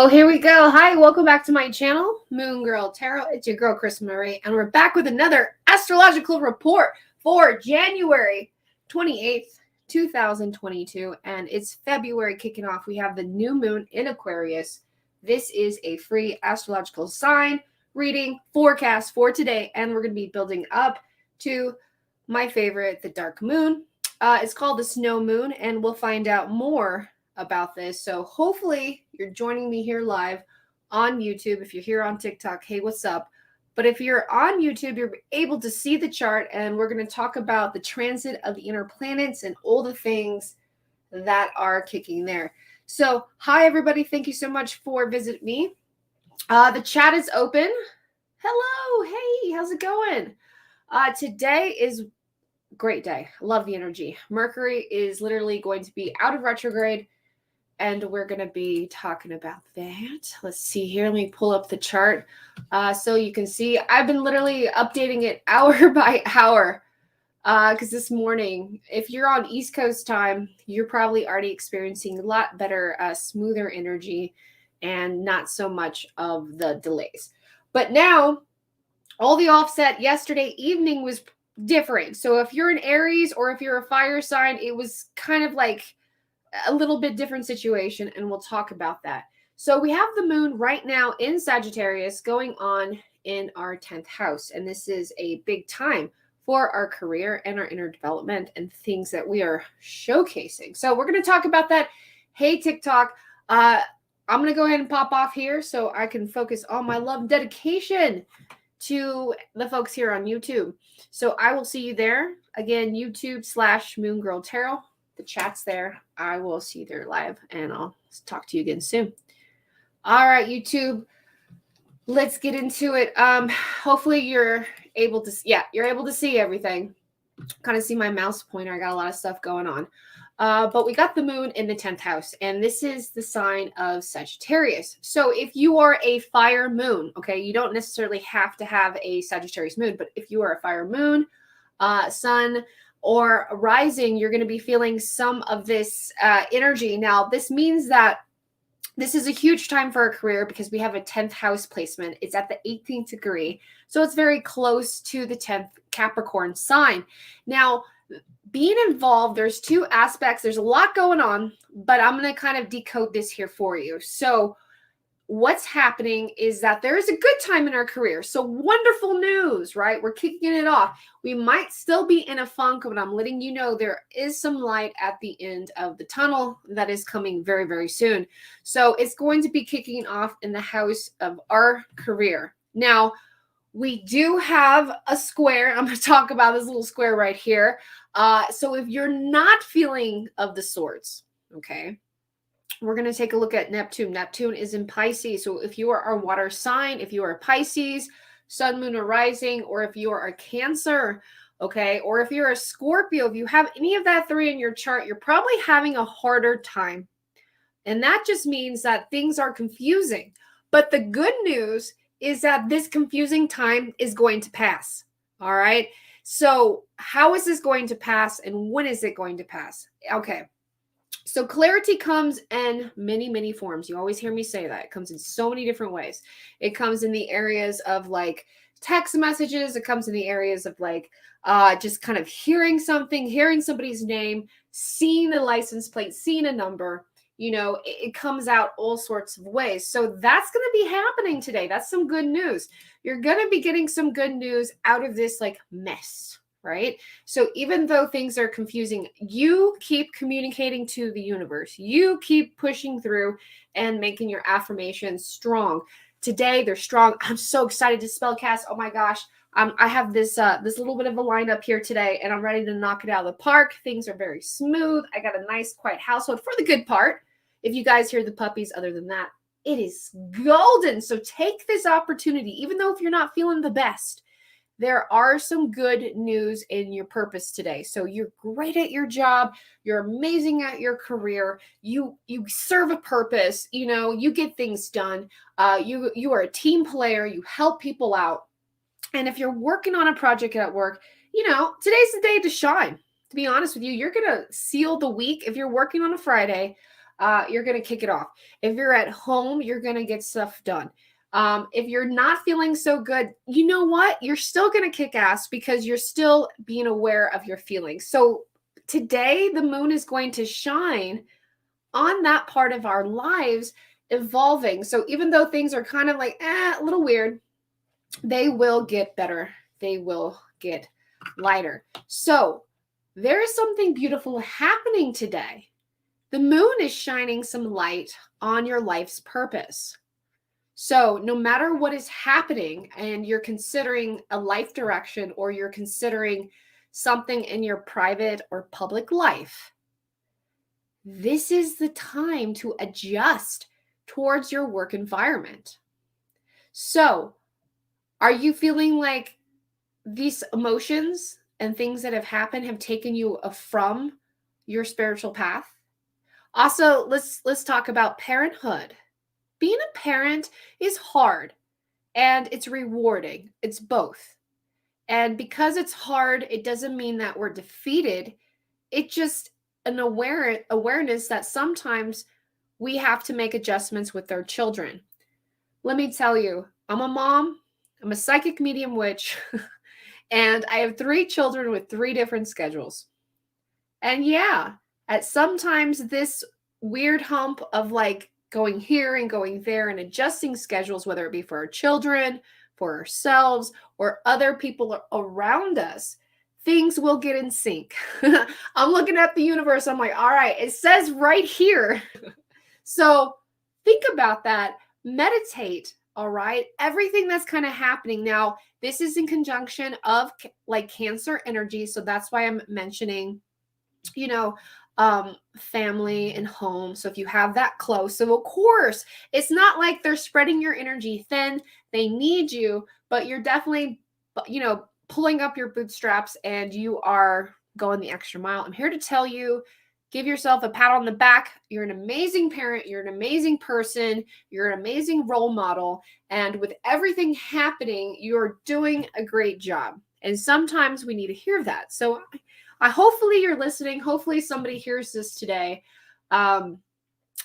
Oh, here we go. Hi, welcome back to my channel, Moon Girl Tarot. It's your girl, Chris Marie, and we're back with another astrological report for January 28th, 2022, and it's February kicking off. We have the new moon in Aquarius. This is a free astrological sign reading forecast for today, and we're going to be building up to my favorite, the dark moon. It's called the snow moon, and we'll find out more about this. So hopefully you're joining me here live on YouTube. If you're here on TikTok, hey, what's up? But if you're on YouTube, you're able to see the chart, and we're going to talk about the transit of the inner planets and all the things that are kicking there. So hi, everybody. Thank you so much for visiting me. The chat is open. Hello. Hey, how's it going? Today is a great day. Love the energy. Mercury is literally going to be out of retrograde, and we're going to be talking about that. Let's see here. Let me pull up the chart so you can see. I've been literally updating it hour by hour because this morning, if you're on East Coast time, you're probably already experiencing a lot better, smoother energy and not so much of the delays. But now, all the offset yesterday evening was different. So if you're an Aries or if you're a fire sign, it was kind of like a little bit different situation, and we'll talk about that. So we have the moon right now in Sagittarius going on in our 10th house, and this is a big time for our career and our inner development and things that we are showcasing. So we're going to talk about that. Hey, TikTok, I'm going to go ahead and pop off here so I can focus on my love and dedication to the folks here on YouTube. So I will see you there. Again, YouTube/Moon Girl Tarot. The chat's there. I will see you there live, and I'll talk to you again soon. All right, YouTube, let's get into it. Hopefully you're able to, you're able to see everything. Kind of see my mouse pointer. I got a lot of stuff going on. But we got the moon in the 10th house, and this is the sign of Sagittarius. So if you are a fire moon, okay, you don't necessarily have to have a Sagittarius moon, but if you are a fire moon, sun, or rising, you're going to be feeling some of this energy. Now, this means that this is a huge time for a career because we have a 10th house placement. It's at the 18th degree. So it's very close to the 10th Capricorn sign. Now, being involved, there's two aspects. There's a lot going on, but I'm going to kind of decode this here for you. So what's happening is that there is a good time in our career. So wonderful news, right? We're kicking it off. We might still be in a funk, but I'm letting you know there is some light at the end of the tunnel that is coming very, very soon. So it's going to be kicking off in the house of our career. Now, we do have a square. I'm going to talk about this little square right here. So if you're not feeling of the sorts, okay, we're going to take a look at Neptune. Neptune is in Pisces. So if you are a water sign, if you are a Pisces, sun, moon, or rising, or if you are a Cancer, okay, or if you're a Scorpio, if you have any of that three in your chart, you're probably having a harder time. And that just means that things are confusing. But the good news is that this confusing time is going to pass. All right. So how is this going to pass, and when is it going to pass? Okay. So clarity comes in many, many forms. You always hear me say that. It comes in so many different ways. It comes in the areas of like text messages. It comes in the areas of like just kind of hearing something, hearing somebody's name, seeing the license plate, seeing a number. You know, it comes out all sorts of ways. So that's going to be happening today. That's some good news. You're going to be getting some good news out of this like mess, right? So even though things are confusing, you keep communicating to the universe. You keep pushing through and making your affirmations strong. Today, they're strong. I'm so excited to spellcast. Oh my gosh. I have this little bit of a lineup here today, and I'm ready to knock it out of the park. Things are very smooth. I got a nice, quiet household for the good part. If you guys hear the puppies, other than that, it is golden. So take this opportunity, even though if you're not feeling the best, there are some good news in your purpose today. So you're great at your job. You're amazing at your career. You serve a purpose. You know, you get things done. You are a team player. You help people out. And if you're working on a project at work, you know, today's the day to shine. To be honest with you, you're going to seal the week. If you're working on a Friday, you're going to kick it off. If you're at home, you're going to get stuff done. If you're not feeling so good, you know what? You're still going to kick ass because you're still being aware of your feelings. So today, the moon is going to shine on that part of our lives evolving. So even though things are kind of like a little weird, they will get better. They will get lighter. So there is something beautiful happening today. The moon is shining some light on your life's purpose. So no matter what is happening and you're considering a life direction or you're considering something in your private or public life, this is the time to adjust towards your work environment. So are you feeling like these emotions and things that have happened have taken you from your spiritual path? Also, let's talk about parenthood. Being a parent is hard and it's rewarding. It's both. And because it's hard, it doesn't mean that we're defeated. It's just an awareness that sometimes we have to make adjustments with our children. Let me tell you, I'm a mom, I'm a psychic medium witch, and I have 3 children with 3 different schedules. And yeah, at sometimes this weird hump of like going here and going there and adjusting schedules, whether it be for our children, for ourselves, or other people around us, things will get in sync. I'm looking at the universe. I'm like, all right, it says right here. So think about that. Meditate. All right. Everything that's kind of happening now, this is in conjunction of like Cancer energy. So that's why I'm mentioning, family and home. So if you have that close, so of course, it's not like they're spreading your energy thin. They need you, but you're definitely, pulling up your bootstraps and you are going the extra mile. I'm here to tell you, give yourself a pat on the back. You're an amazing parent. You're an amazing person. You're an amazing role model. And with everything happening, you're doing a great job. And sometimes we need to hear that. So hopefully you're listening. Hopefully somebody hears this today. And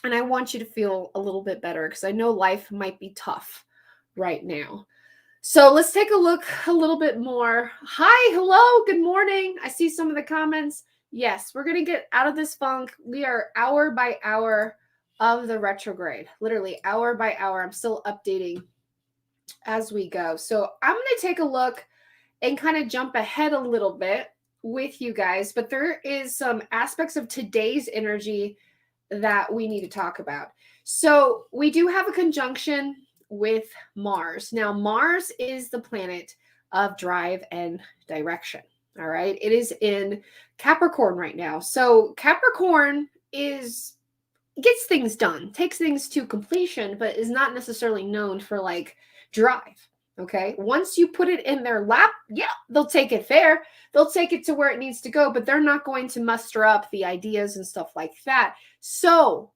I want you to feel a little bit better because I know life might be tough right now. So let's take a look a little bit more. Hi, hello, good morning. I see some of the comments. Yes, we're going to get out of this funk. We are hour by hour of the retrograde, literally hour by hour. I'm still updating as we go. So I'm going to take a look and kind of jump ahead a little bit with you guys, but there is some aspects of today's energy that we need to talk about. So we do have a conjunction with Mars. Now, Mars is the planet of drive and direction. All right. It is in Capricorn right now. So Capricorn gets things done, takes things to completion, but is not necessarily known for like drive. Okay. Once you put it in their lap, yeah, they'll take it there. They'll take it to where it needs to go, but they're not going to muster up the ideas and stuff like that. So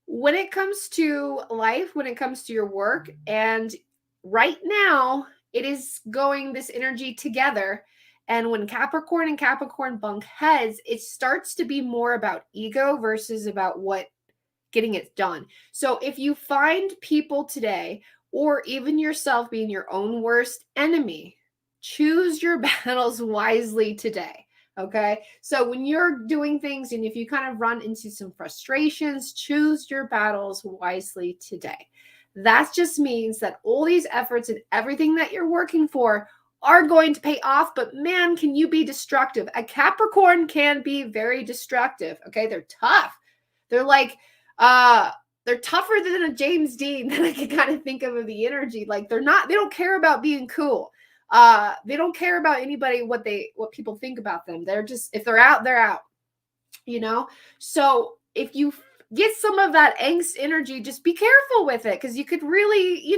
when it comes to life, when it comes to your work, and right now it is going this energy together. And when Capricorn and Capricorn bump heads, it starts to be more about ego versus about getting it done. So if you find people today, or even yourself being your own worst enemy, choose your battles wisely today. Okay. So when you're doing things and if you kind of run into some frustrations, choose your battles wisely today. That just means that all these efforts and everything that you're working for are going to pay off, but man, can you be destructive? A Capricorn can be very destructive. Okay. They're tough. They're like, they're tougher than a James Dean that I can kind of think of the energy. Like they don't care about being cool. They don't care about anybody, what people think about them. They're just, if they're out, they're out, So if you get some of that angst energy, just be careful with it. Cause you could really,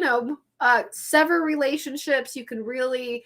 sever relationships. You can really,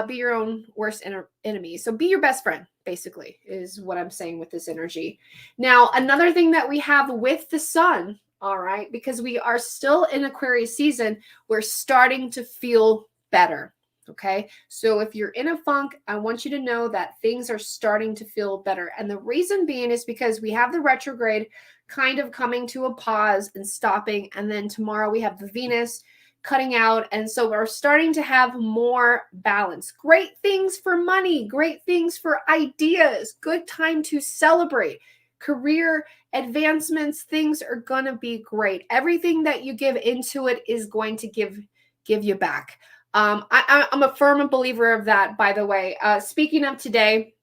be your own worst enemy. So be your best friend, basically, is what I'm saying with this energy. Now, another thing that we have with the sun, all right, because we are still in Aquarius season, we're starting to feel better. Okay. So if you're in a funk, I want you to know that things are starting to feel better. And the reason being is because we have the retrograde kind of coming to a pause and stopping. And then tomorrow we have the Venus cutting out. And so we're starting to have more balance. Great things for money, great things for ideas, good time to celebrate. Career advancements, things are going to be great. Everything that you give into it is going to give you back. I'm a firm believer of that, by the way. Speaking of today,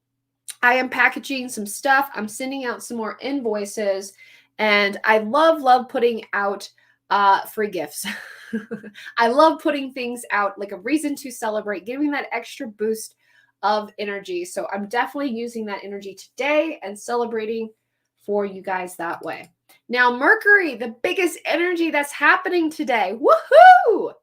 I am packaging some stuff. I'm sending out some more invoices, and I love putting out free gifts. I love putting things out, like a reason to celebrate, giving that extra boost of energy. So I'm definitely using that energy today and celebrating for you guys that way. Now, Mercury, the biggest energy that's happening today. Woohoo!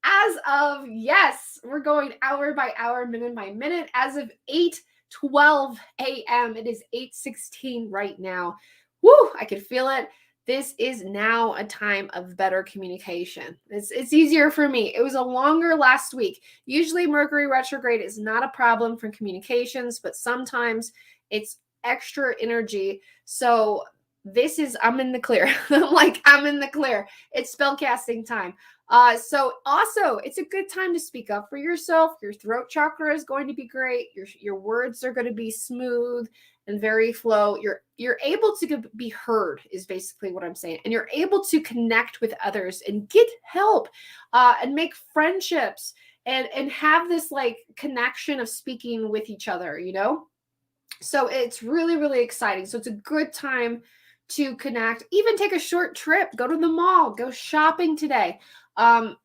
As of, yes, we're going hour by hour, minute by minute. As of 8:12 a.m., it is 8:16 right now. Woo, I can feel it. This is now a time of better communication. It's easier for me. It was a longer last week. Usually Mercury retrograde is not a problem for communications, but sometimes it's extra energy. So this is, I'm in the clear. I'm in the clear. It's spellcasting time. So also, it's a good time to speak up for yourself. Your throat chakra is going to be great. Your words are going to be smooth and very flow. You're able to be heard is basically what I'm saying. And you're able to connect with others and get help and make friendships and have this like connection of speaking with each other, you know? So it's really, really exciting. So it's a good time to connect, even take a short trip, go to the mall, go shopping today.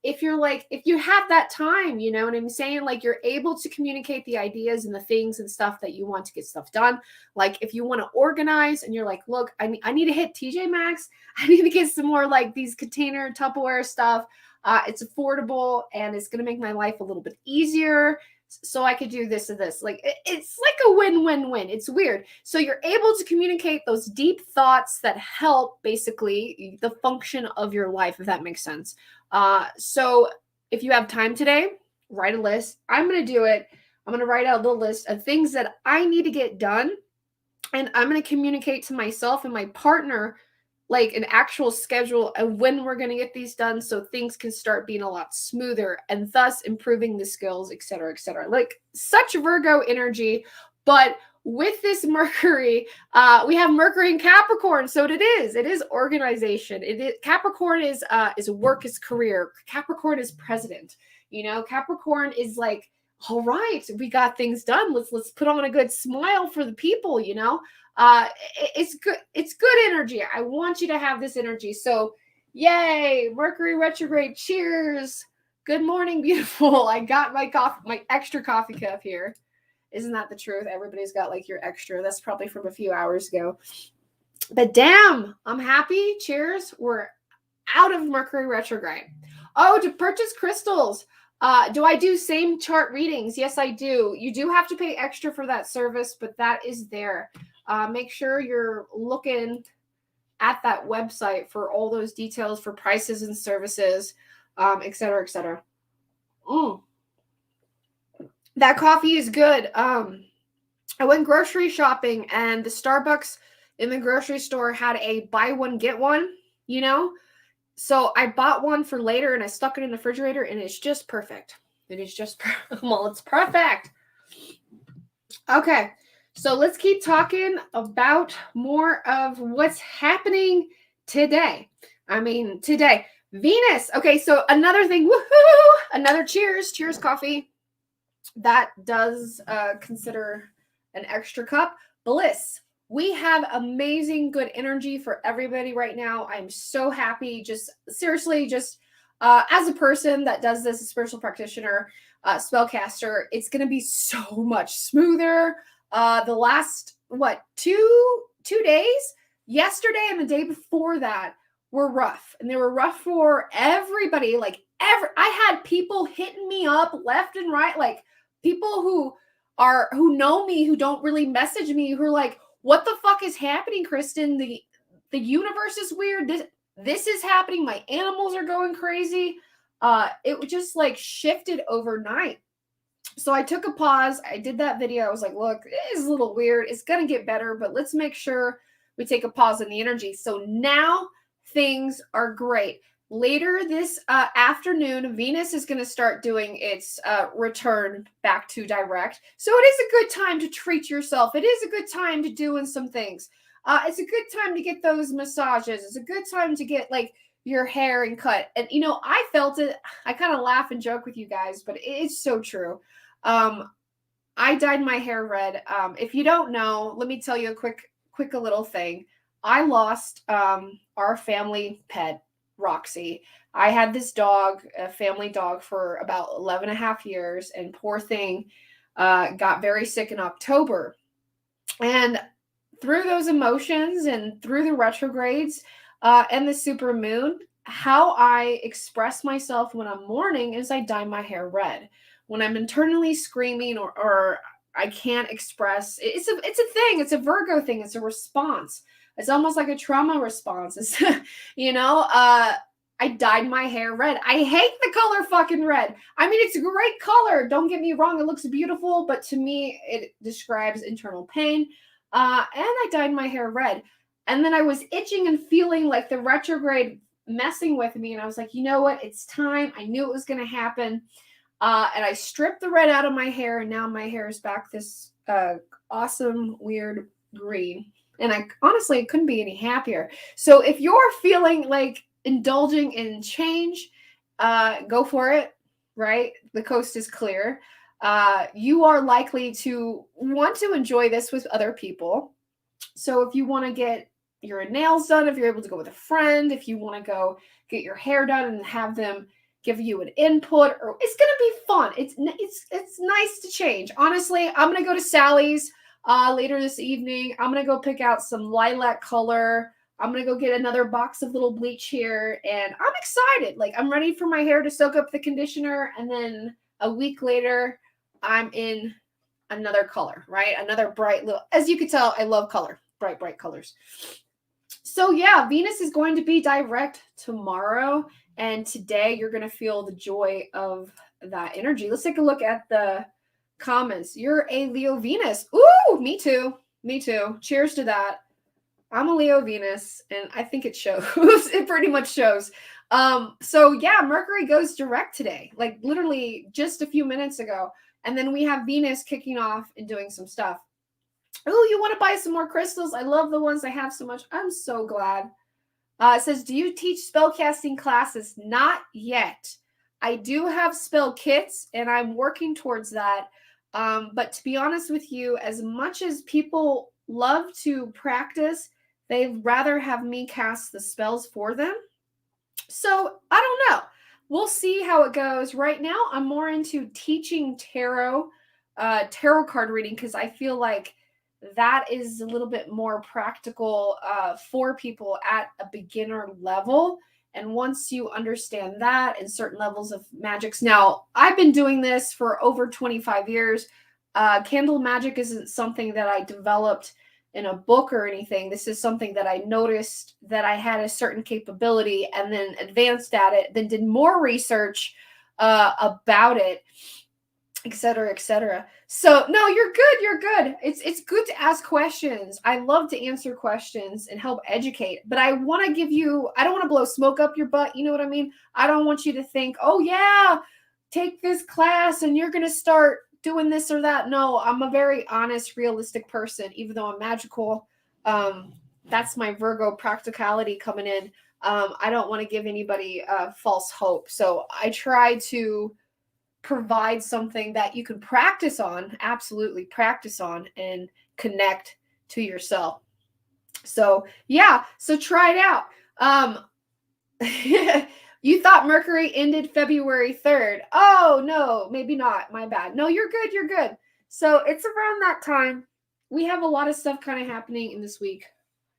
If you have that time, you know what I'm saying? Like you're able to communicate the ideas and the things and stuff that you want to get stuff done. Like if you want to organize and you're like, look, I need to hit TJ Maxx. I need to get some more like these container Tupperware stuff. It's affordable and it's going to make my life a little bit easier. So I could do this and this. Like it's like a win-win-win. It's weird. So you're able to communicate those deep thoughts that help basically the function of your life, if that makes sense. So if you have time today, write a list. I'm going to do it. I'm going to write out a little list of things that I need to get done. And I'm going to communicate to myself and my partner like an actual schedule of when we're going to get these done so things can start being a lot smoother and thus improving the skills, et cetera, et cetera. Like such Virgo energy. But with this Mercury, we have Mercury in Capricorn. So it is organization. Capricorn is work, is career. Capricorn is president. You know, Capricorn is like, all right, we got things done. Let's put on a good smile for the people, you know. It's good. It's good energy. I want you to have this energy. So yay, Mercury retrograde. Cheers. Good morning, beautiful. I got my coffee, my extra coffee cup here. Isn't that the truth? Everybody's got like your extra. That's probably from a few hours ago. But damn, I'm happy. Cheers. We're out of Mercury retrograde. Oh, to purchase crystals. Do I do same chart readings? Yes, I do. You do have to pay extra for that service, but that is there. Make sure you're looking at that website for all those details for prices and services, et cetera, et cetera. That coffee is good. I went grocery shopping and the Starbucks in the grocery store had a buy one, get one, you know? So I bought one for later and I stuck it in the refrigerator and it's just perfect. It is just, well, it's perfect. Okay. So let's keep talking about more of what's happening today. Today. Venus. Okay, so another thing. Woohoo! Another cheers. Cheers, coffee. That does consider an extra cup. Bliss. We have amazing good energy for everybody right now. I'm so happy. Just seriously, as a person that does this, a spiritual practitioner, spellcaster, it's going to be so much smoother. The last, two days, yesterday and the day before that were rough. And they were rough for everybody. I had people hitting me up left and right, like people who know me, who don't really message me, who are like, what the fuck is happening, Kristen? The universe is weird. This is happening. My animals are going crazy. It just like shifted overnight. So I took a pause. I did that video. I was like, look, it is a little weird. It's going to get better, but let's make sure we take a pause in the energy. So now things are great. Later this afternoon, Venus is going to start doing its return back to direct. So it is a good time to treat yourself. It is a good time to doing some things. It's a good time to get those massages. It's a good time to get like your hair and cut. And you know, I felt it. I kind of laugh and joke with you guys, but it's so true. I dyed my hair red. If you don't know, let me tell you a quick little thing. I lost our family pet, Roxy. I had this dog, a family dog, for about 11 and a half years, and poor thing got very sick in October. And through those emotions and through the retrogrades and the super moon, how I express myself when I'm mourning is I dye my hair red. When I'm internally screaming or I can't express, it's a thing. It's a Virgo thing. It's a response. It's almost like a trauma response. It's, you know, I dyed my hair red. I hate the color fucking red. I mean, it's a great color. Don't get me wrong. It looks beautiful, but to me, it describes internal pain. And I dyed my hair red. And then I was itching and feeling like the retrograde messing with me. And I was like, you know what? It's time. I knew it was going to happen. And I stripped the red out of my hair, and now my hair is back this awesome, weird green. And I honestly couldn't be any happier. So if you're feeling like indulging in change, go for it, right? The coast is clear. You are likely to want to enjoy this with other people. So if you want to get your nails done, if you're able to go with a friend, if you want to go get your hair done and have them give you an input, or it's going to be fun. It's nice to change. Honestly, I'm going to go to Sally's later this evening. I'm going to go pick out some lilac color. I'm going to go get another box of little bleach here, and I'm excited. Like, I'm ready for my hair to soak up the conditioner, and then a week later, I'm in another color, right? Another bright little, as you can tell, I love color, bright colors. So yeah, Venus is going to be direct tomorrow. And today you're going to feel the joy of that energy. Let's take a look at the comments. You're a Leo Venus. Ooh, me too. Me too. Cheers to that. I'm a Leo Venus, and I think it shows. It pretty much shows. So yeah, Mercury goes direct today, like literally just a few minutes ago. And then we have Venus kicking off and doing some stuff. Oh, you want to buy some more crystals? I love the ones I have so much. I'm so glad. It says, do you teach spellcasting classes? Not yet. I do have spell kits, and I'm working towards that. But to be honest with you, as much as people love to practice, they'd rather have me cast the spells for them. So I don't know. We'll see how it goes. Right now, I'm more into teaching tarot card reading, because I feel like that is a little bit more practical for people at a beginner level. And once you understand that and certain levels of magics. Now, I've been doing this for over 25 years. Candle magic isn't something that I developed in a book or anything. This is something that I noticed that I had a certain capability, and then advanced at it, then did more research about it, etc., etc. So no, you're good. It's good to ask questions. I love to answer questions and help educate, but I want to give you, I don't want to blow smoke up your butt. You know what I mean? I don't want you to think, oh yeah, take this class and you're going to start doing this or that. No, I'm a very honest, realistic person, even though I'm magical. That's my Virgo practicality coming in. I don't want to give anybody false hope. So I try to provide something that you can practice on, absolutely practice on, and connect to yourself. So yeah, so try it out. You thought Mercury ended February 3rd. Oh no, maybe not. My bad. No, you're good. So it's around that time. We have a lot of stuff kind of happening in this week.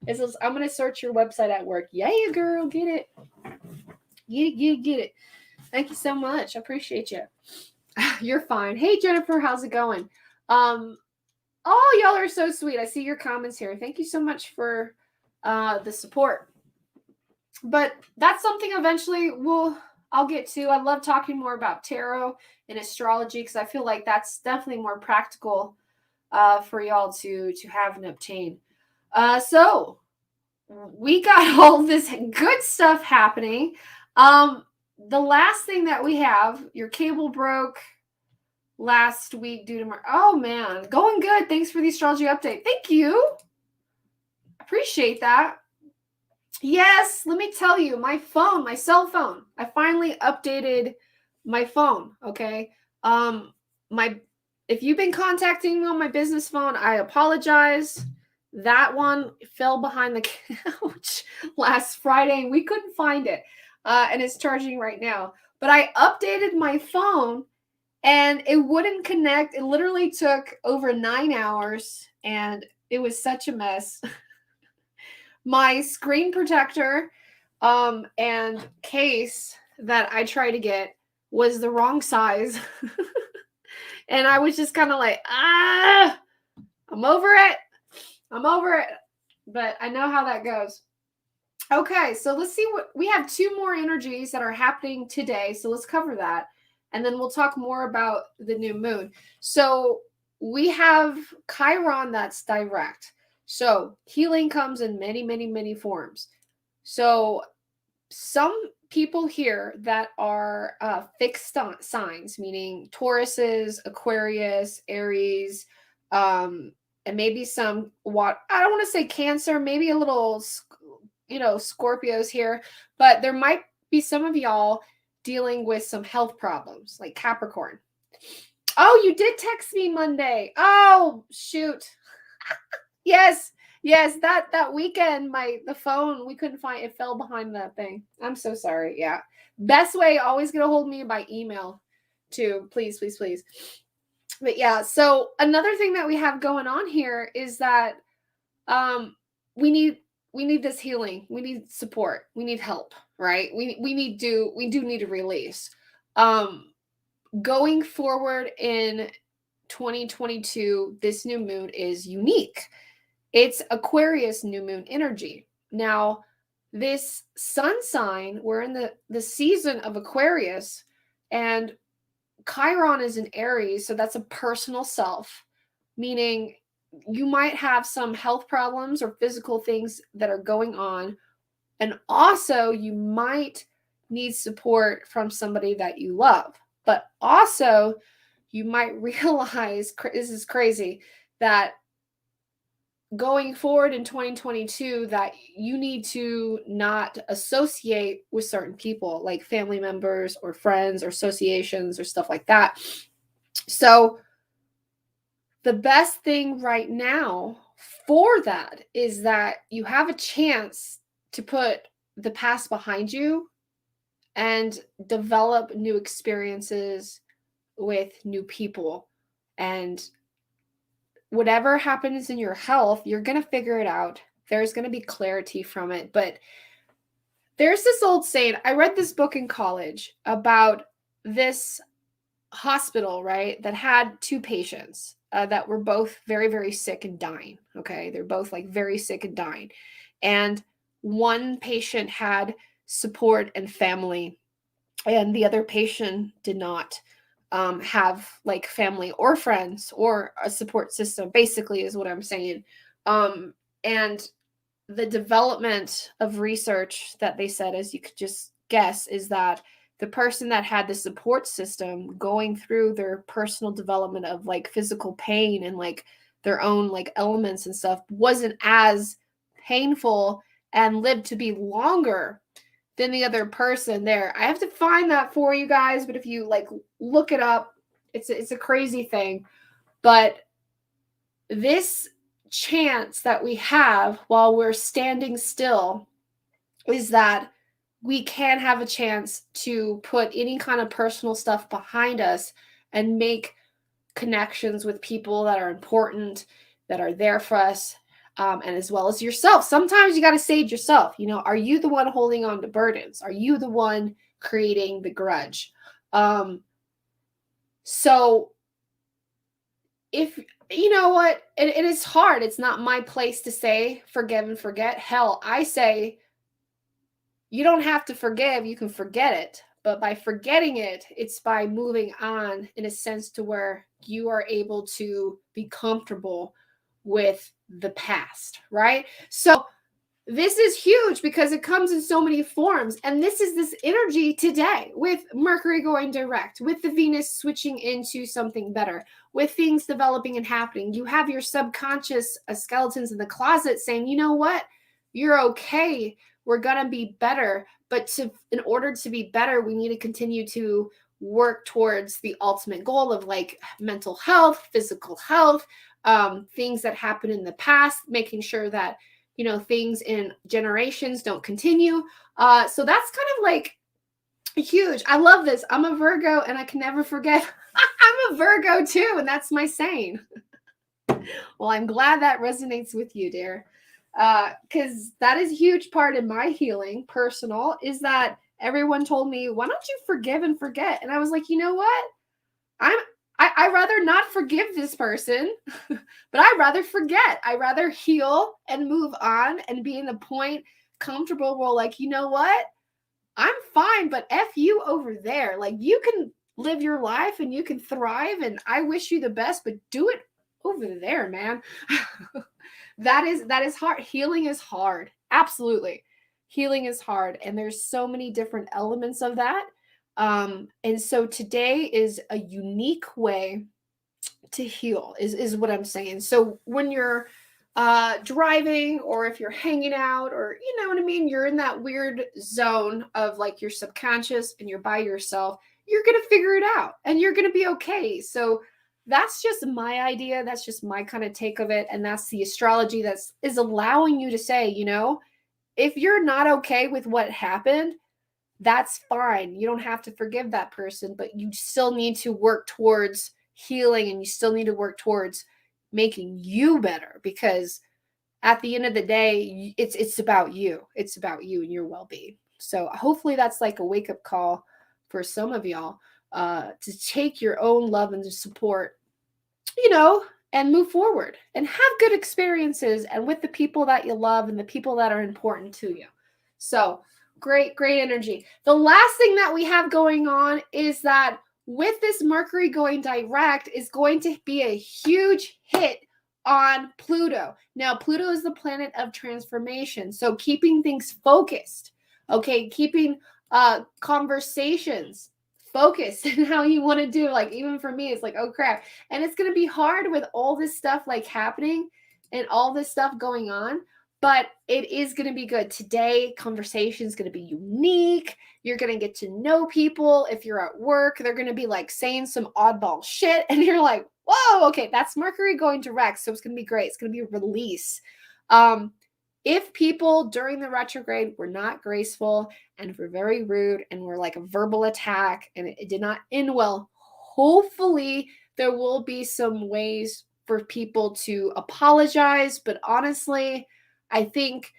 I'm going to search your website at work. Yeah, girl, get it. Get it. Thank you so much. I appreciate you. You're fine. Hey, Jennifer, how's it going? Oh, y'all are so sweet. I see your comments here. Thank you so much for the support. But that's something eventually I'll get to. I love talking more about tarot and astrology because I feel like that's definitely more practical for y'all to have and obtain. So we got all this good stuff happening. The last thing that we have, your cable broke last week due to oh man, going good. Thanks for the astrology update. Thank you. Appreciate that. Yes, let me tell you, my cell phone. I finally updated my phone, okay? If you've been contacting me on my business phone, I apologize. That one fell behind the couch last Friday and we couldn't find it. And it's charging right now. But I updated my phone and it wouldn't connect. It literally took over 9 hours and it was such a mess. My screen protector and case that I tried to get was the wrong size. And I was just kind of like, I'm over it. I'm over it. But I know how that goes. Okay, so let's see what we have. 2 more energies that are happening today. So let's cover that. And then we'll talk more about the new moon. So we have Chiron that's direct. So healing comes in many, many, many forms. So some people here that are fixed signs, meaning Tauruses, Aquarius, Aries, and maybe some I don't want to say Cancer, maybe a little, Scorpios here, but there might be some of y'all dealing with some health problems like Capricorn. Oh, you did text me Monday. Oh, shoot. Yes, that weekend, the phone, we couldn't find it, fell behind that thing. I'm so sorry. Yeah. Best way, always get a hold of me by email too. Please, please, please. But yeah, so another thing that we have going on here is that we need this healing. We need support. We need help, right? We do need a release. Going forward in 2022, this new moon is unique. It's Aquarius new moon energy. Now, this sun sign, we're in the season of Aquarius, and Chiron is in Aries, so that's a personal self, meaning you might have some health problems or physical things that are going on. And also, you might need support from somebody that you love. But also, you might realize, this is crazy, that going forward in 2022 that you need to not associate with certain people like family members or friends or associations or stuff like that. So the best thing right now for that is that you have a chance to put the past behind you and develop new experiences with new people. And whatever happens in your health, you're going to figure it out. There's going to be clarity from it. But there's this old saying, I read this book in college about this hospital, right, that had 2 patients that were both very, very sick and dying. Okay. They're both like very sick and dying. And one patient had support and family, and the other patient did not have like family or friends or a support system, basically, is what I'm saying. And the development of research that they said, as you could just guess, is that the person that had the support system going through their personal development of like physical pain and like their own like elements and stuff wasn't as painful and lived to be longer than the other person there. I have to find that for you guys, but if you like look it up, it's a crazy thing. But this chance that we have while we're standing still is that we can have a chance to put any kind of personal stuff behind us and make connections with people that are important, that are there for us, and as well as yourself. Sometimes you got to save yourself. Are you the one holding on to burdens? Are you the one creating the grudge? So if you know what, it is hard. It's not my place to say forgive and forget. Hell, I say you don't have to forgive. You can forget it, But by forgetting it, it's by moving on in a sense to where you are able to be comfortable with the past, right? So this is huge because it comes in so many forms. And this is this energy today with Mercury going direct, with the Venus switching into something better, with things developing and happening. You have your subconscious skeletons in the closet saying, you know what? You're okay. We're going to be better. But in order to be better, we need to continue to work towards the ultimate goal of like mental health, physical health, things that happened in the past, making sure that things in generations don't continue. So that's kind of like huge. I love this. I'm a Virgo and I can never forget. I'm a Virgo too, and that's my saying. Well, I'm glad that resonates with you, dear. Because that is a huge part in my healing, personal, is that everyone told me, why don't you forgive and forget? And I was like, you know what? I'd rather not forgive this person, but I'd rather forget. I'd rather heal and move on and be in a point comfortable where like, you know what? I'm fine, but F you over there. Like you can live your life and you can thrive and I wish you the best, but do it over there, man. That is hard. Healing is hard. Absolutely. Healing is hard. And there's so many different elements of that. And so today is a unique way to heal is what I'm saying. So when you're driving or if you're hanging out or you know what I mean, you're in that weird zone of like your subconscious and you're by yourself, you're going to figure it out and you're going to be okay. So that's just my idea. That's just my kind of take of it. And that's the astrology is allowing you to say, if you're not okay with what happened, that's fine. You don't have to forgive that person, but you still need to work towards healing and you still need to work towards making you better because at the end of the day, it's about you. It's about you and your well-being. So hopefully that's like a wake-up call for some of y'all to take your own love and support, and move forward and have good experiences and with the people that you love and the people that are important to you. So great energy. The last thing that we have going on is that with this Mercury going direct is going to be a huge hit on Pluto. Now, Pluto is the planet of transformation. So keeping things focused, okay, keeping conversations focused and how you want to do, like even for me, it's like, oh crap. And it's going to be hard with all this stuff like happening and all this stuff going on. But it is going to be good. Today, conversation is going to be unique. You're going to get to know people. If you're at work, they're going to be like saying some oddball shit. And you're like, whoa, okay, that's Mercury going direct. So it's going to be great. It's going to be a release. If people during the retrograde were not graceful and were very rude and were like a verbal attack and it did not end well, hopefully there will be some ways for people to apologize. But honestly, I think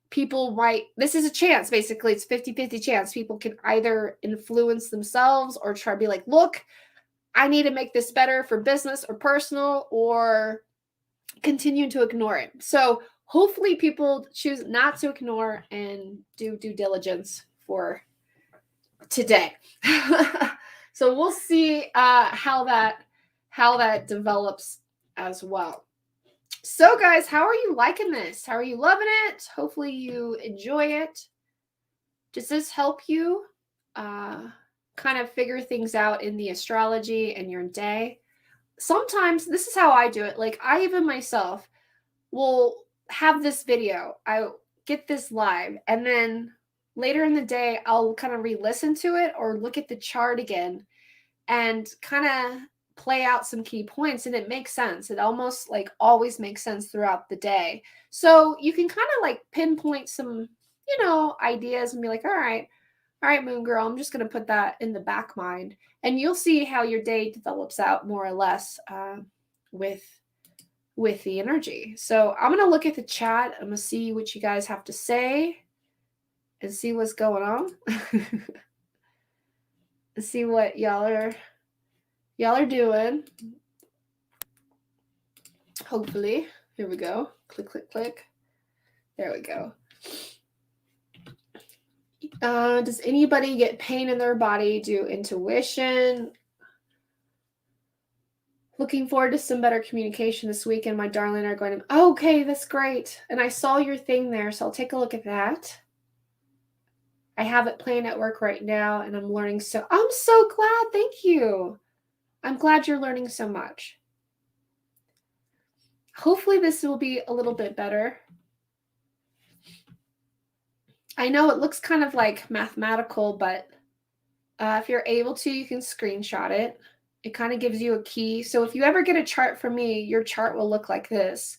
people this is a chance, basically. It's 50-50 chance. People can either influence themselves or try to be like, look, I need to make this better for business or personal, or continue to ignore it. So hopefully people choose not to ignore and do due diligence for today. So we'll see how that develops as well. So guys, how are you liking this? How are you loving it? Hopefully you enjoy it. Does this help you kind of figure things out in the astrology and your day? Sometimes this is how I do it. Like I even myself will have this video. I get this live and then later in the day, I'll kind of re-listen to it or look at the chart again and kind of play out some key points, and it makes sense. It almost like always makes sense throughout the day. So you can kind of like pinpoint some, ideas and be like, all right, Moon Girl, I'm just going to put that in the back mind. And you'll see how your day develops out more or less with the energy. So I'm going to look at the chat. I'm going to see what you guys have to say and see what's going on. And see what y'all are doing. Hopefully. Here we go. Click, click, click. There we go. Does anybody get pain in their body due to intuition? Looking forward to some better communication this weekend. My darling are going to... Okay, that's great. And I saw your thing there, so I'll take a look at that. I have it playing at work right now, and I'm learning so... I'm so glad. Thank you. I'm glad you're learning so much. Hopefully this will be a little bit better. I know it looks kind of like mathematical, but if you're able to, you can screenshot it. It kind of gives you a key. So if you ever get a chart from me, your chart will look like this.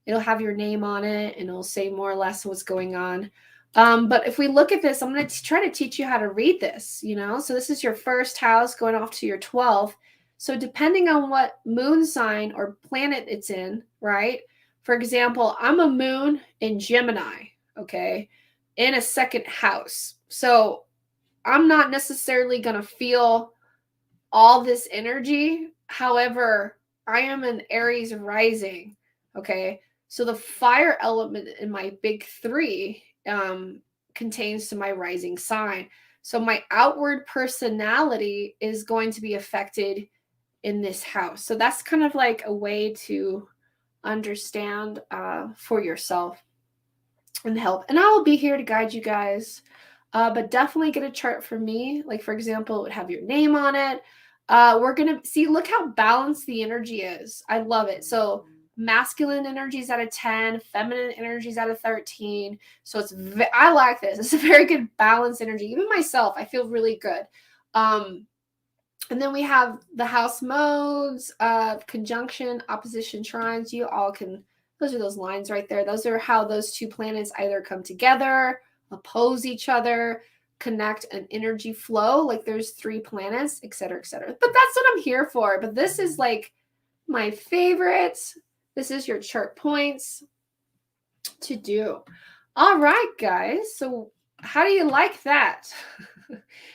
It'll have your name on it, and it'll say more or less what's going on. But if we look at this, I'm going to try to teach you how to read this, you know? So this is your first house going off to your 12th. So depending on what moon sign or planet it's in, right? For example, I'm a moon in Gemini, okay, in a second house. So I'm not necessarily going to feel all this energy. However, I am an Aries rising, okay? So the fire element in my big three contains to my rising sign. So my outward personality is going to be affected in this house. So that's kind of like a way to understand for yourself and help. And I will be here to guide you guys. But definitely get a chart from me. Like, for example, it would have your name on it. We're going to see, look how balanced the energy is. I love it. So masculine energy is at a 10, feminine energy is at a 13. So it's, I like this. It's a very good balanced energy. Even myself, I feel really good. And then we have the house modes, conjunction, opposition, trines. You all can, those are those lines right there. Those are how those two planets either come together, oppose each other, connect an energy flow. Like there's 3 planets, et cetera, et cetera. But that's what I'm here for. But this is like my favorite. This is your chart points to do. All right, guys. So how do you like that?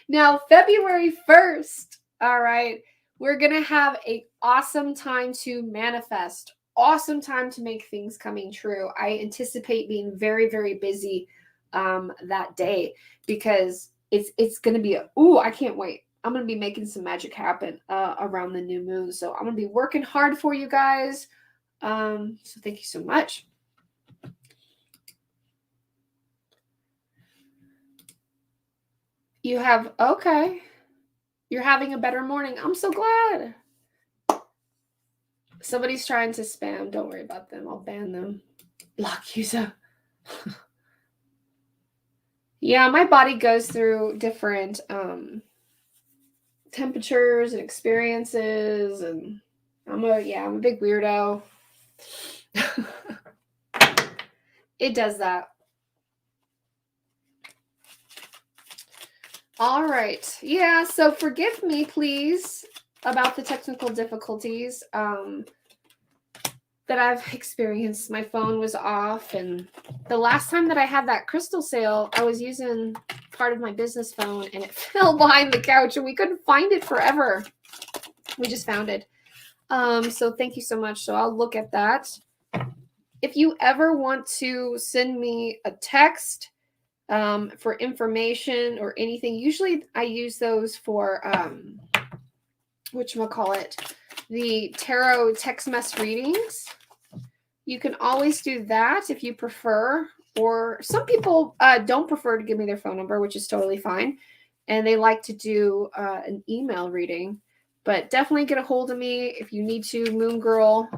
Now, February 1st, all right, we're going to have an awesome time to manifest, awesome time to make things coming true. I anticipate being very, very busy that day because it's going to be I can't wait. I'm going to be making some magic happen around the new moon. So I'm going to be working hard for you guys. So thank you so much. You have, okay. You're having a better morning. I'm so glad. Somebody's trying to spam. Don't worry about them. I'll ban them. Block user. Yeah, my body goes through different temperatures and experiences, and I'm a big weirdo. It does that. All right. Yeah, so forgive me, please, about the technical difficulties that I've experienced. My phone was off, and the last time that I had that crystal sale, I was using part of my business phone, and it fell behind the couch, and we couldn't find it forever. We just found it. So thank you so much. So I'll look at that. If you ever want to send me a text for information or anything, usually I use those for whatchamacallit, the tarot text mess readings. You can always do that if you prefer, or some people don't prefer to give me their phone number, which is totally fine, and they like to do an email reading. But definitely get a hold of me if you need to. Moon Girl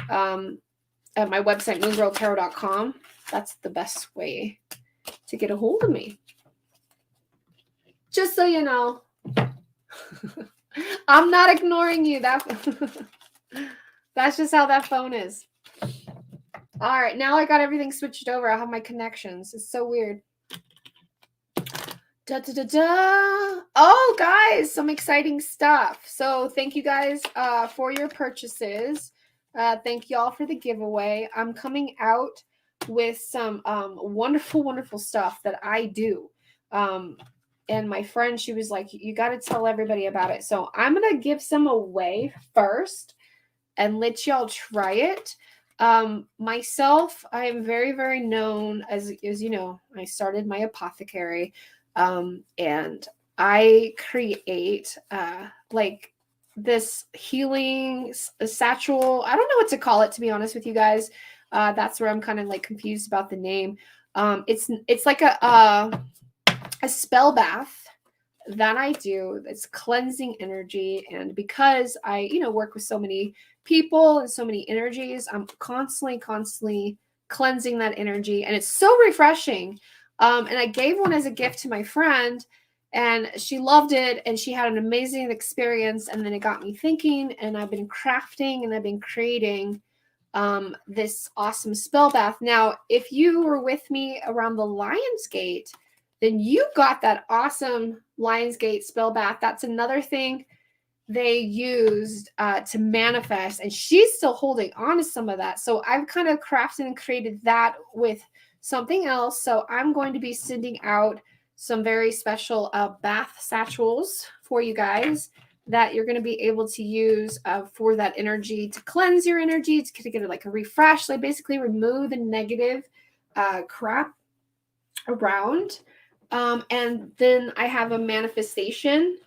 at my website, moongirltarot.com. That's the best way to get a hold of me. Just so you know. I'm not ignoring you. That's just how that phone is. All right, now I got everything switched over. I'll have my connections. It's so weird. Da, da, da, da. Oh, guys, some exciting stuff. So thank you guys for your purchases. Thank y'all for the giveaway. I'm coming out with some wonderful, wonderful stuff that I do. And my friend, she was like, you got to tell everybody about it. So I'm going to give some away first and let y'all try it. Myself, I am very, very known as you know, I started my apothecary. And I create like this healing satchel. I don't know what to call it, to be honest with you guys. That's where I'm kind of like confused about the name. It's like a spell bath that I do. It's cleansing energy, and because I work with so many people and so many energies, I'm constantly cleansing that energy, and it's so refreshing. And I gave one as a gift to my friend, and she loved it, and she had an amazing experience. And then it got me thinking, and I've been crafting and I've been creating this awesome spell bath. Now, if you were with me around the Lionsgate, then you got that awesome Lionsgate spell bath. That's another thing they used to manifest, and she's still holding on to some of that. So I've kind of crafted and created that with something else. So I'm going to be sending out some very special bath satchels for you guys that you're going to be able to use for that energy, to cleanse your energy, to get like a refresh, like basically remove the negative crap around. And then I have a manifestation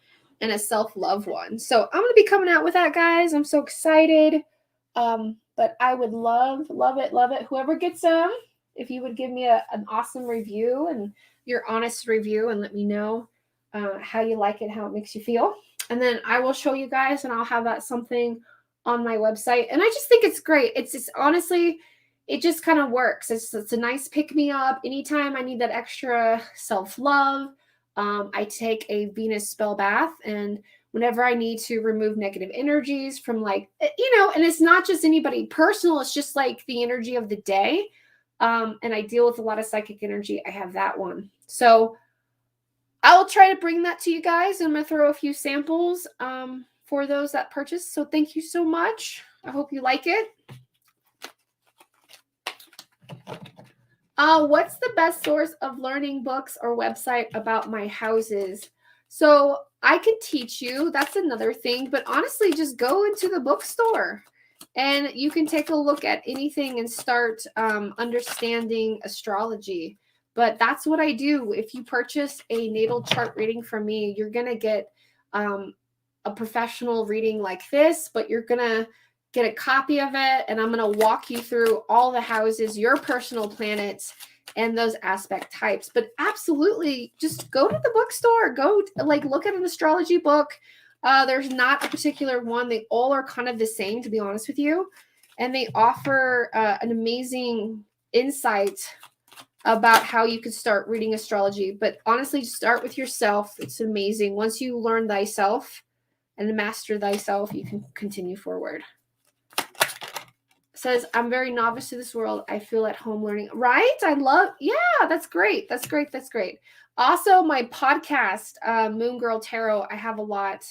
and a self-love one. So I'm going to be coming out with that, guys. I'm so excited. But I would love it. Whoever gets them, if you would give me an awesome review and your honest review and let me know how you like it, how it makes you feel. And then I will show you guys, and I'll have that something on my website. And I just think it's great. It's just honestly, it just kind of works. It's a nice pick-me-up. Anytime I need that extra self-love, I take a Venus spell bath, and whenever I need to remove negative energies from and it's not just anybody personal, it's just like the energy of the day. And I deal with a lot of psychic energy. I have that one. So I'll try to bring that to you guys. I'm going to throw a few samples for those that purchase. So thank you so much. I hope you like it. What's the best source of learning books or website about my houses? So I can teach you. That's another thing. But honestly, just go into the bookstore and you can take a look at anything and start understanding astrology. But that's what I do. If you purchase a natal chart reading from me, you're going to get a professional reading like this, but you're going to get a copy of it, and I'm going to walk you through all the houses, your personal planets, and those aspect types. But absolutely, just go to the bookstore. Go look at an astrology book. There's not a particular one. They all are kind of the same, to be honest with you. And they offer an amazing insight about how you could start reading astrology. But honestly, start with yourself. It's amazing. Once you learn thyself and master thyself, you can continue forward. Says, I'm very novice to this world. I feel at home learning. Right? Yeah, that's great. That's great. Also, my podcast, Moon Girl Tarot, I have a lot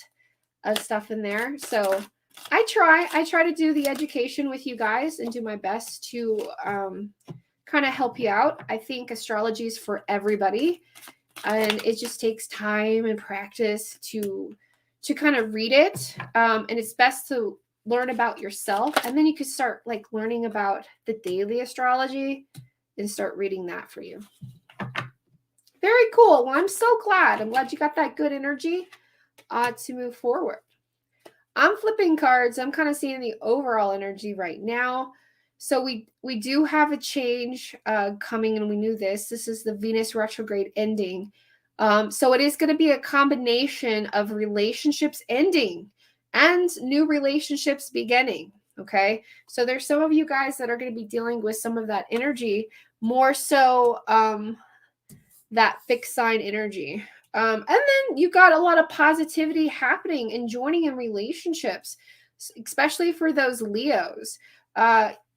of stuff in there. So I try to do the education with you guys and do my best to kind of help you out. I think astrology is for everybody, and it just takes time and practice to kind of read it. And it's best to learn about yourself, and then you could start learning about the daily astrology and start reading that for you. Very cool. Well, I'm so glad. I'm glad you got that good energy to move forward. I'm flipping cards. I'm kind of seeing the overall energy right now. So we do have a change coming, and we knew this. This is the Venus retrograde ending. So it is going to be a combination of relationships ending and new relationships beginning. Okay. So there's some of you guys that are going to be dealing with some of that energy, more so that fixed sign energy. And then you got a lot of positivity happening and joining in relationships, especially for those Leos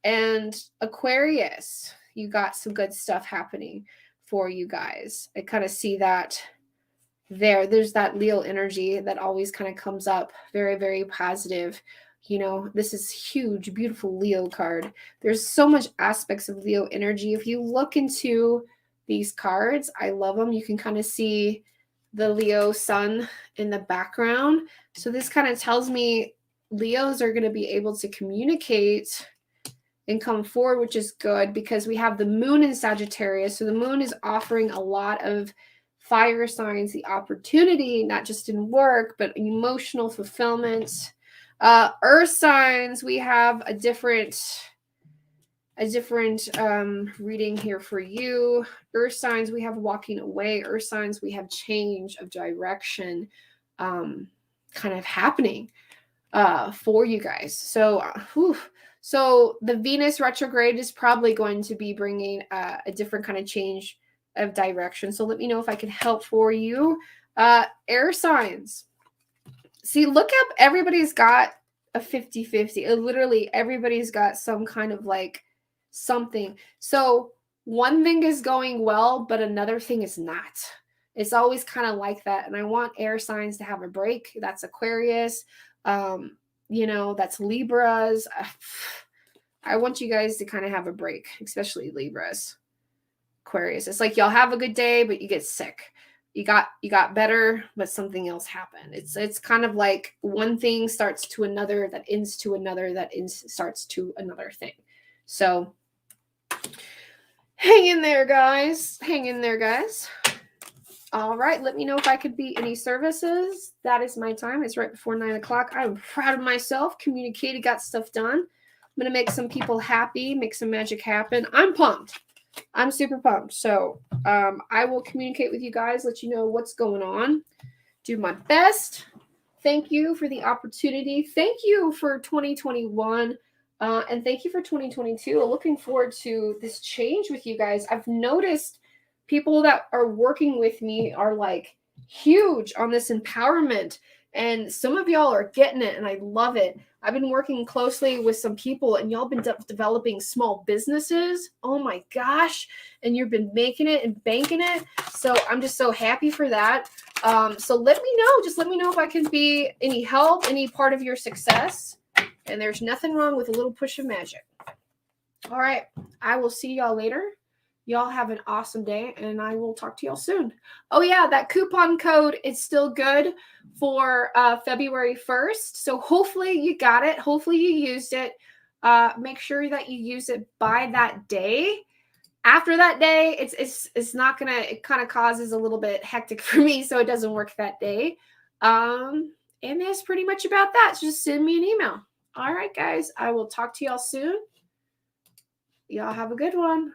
and Aquarius. You got some good stuff happening for you guys. I kind of see that there. There's that Leo energy that always kind of comes up. Very, very positive. This is huge, beautiful Leo card. There's so much aspects of Leo energy. If you look into these cards, I love them. You can kind of see the Leo sun in the background. So this kind of tells me Leos are going to be able to communicate and come forward, which is good because we have the moon in Sagittarius. So the moon is offering a lot of Fire signs, the opportunity, not just in work, but emotional fulfillment. Earth signs, we have a different reading here for you. Earth signs, we have walking away. Earth signs, we have change of direction kind of happening for you guys. So so the Venus retrograde is probably going to be bringing a different kind of change of direction. So let me know if I can help for you. Air signs. See, look up, everybody's got a 50-50. Literally everybody's got some kind of like something. So one thing is going well, but another thing is not. It's always kind of like that. And I want air signs to have a break. That's Aquarius. That's Libras. I want you guys to kind of have a break, especially Libras. Aquarius. It's like y'all have a good day, but you get sick. You got better, but something else happened. It's kind of like one thing starts to another, that ends to another, that starts to another thing. So hang in there, guys. Hang in there, guys. All right. Let me know if I could be any services. That is my time. It's right before 9 o'clock. I'm proud of myself. Communicated, got stuff done. I'm going to make some people happy, make some magic happen. I'm pumped. I'm super pumped. So I will communicate with you guys, let you know what's going on. Do my best. Thank you for the opportunity. Thank you for 2021. And thank you for 2022. Looking forward to this change with you guys. I've noticed people that are working with me are like huge on this empowerment. And some of y'all are getting it, and I love it. I've been working closely with some people, and y'all been developing small businesses. Oh my gosh. And you've been making it and banking it. So I'm just so happy for that. So let me know. Just let me know if I can be any help, any part of your success. And there's nothing wrong with a little push of magic. All right. I will see y'all later. Y'all have an awesome day, and I will talk to y'all soon. Oh, yeah, that coupon code is still good for February 1st. So hopefully you got it. Hopefully you used it. Make sure that you use it by that day. After that day, it's not going to, it kind of causes a little bit hectic for me, so it doesn't work that day. And that's pretty much about that. So just send me an email. All right, guys, I will talk to y'all soon. Y'all have a good one.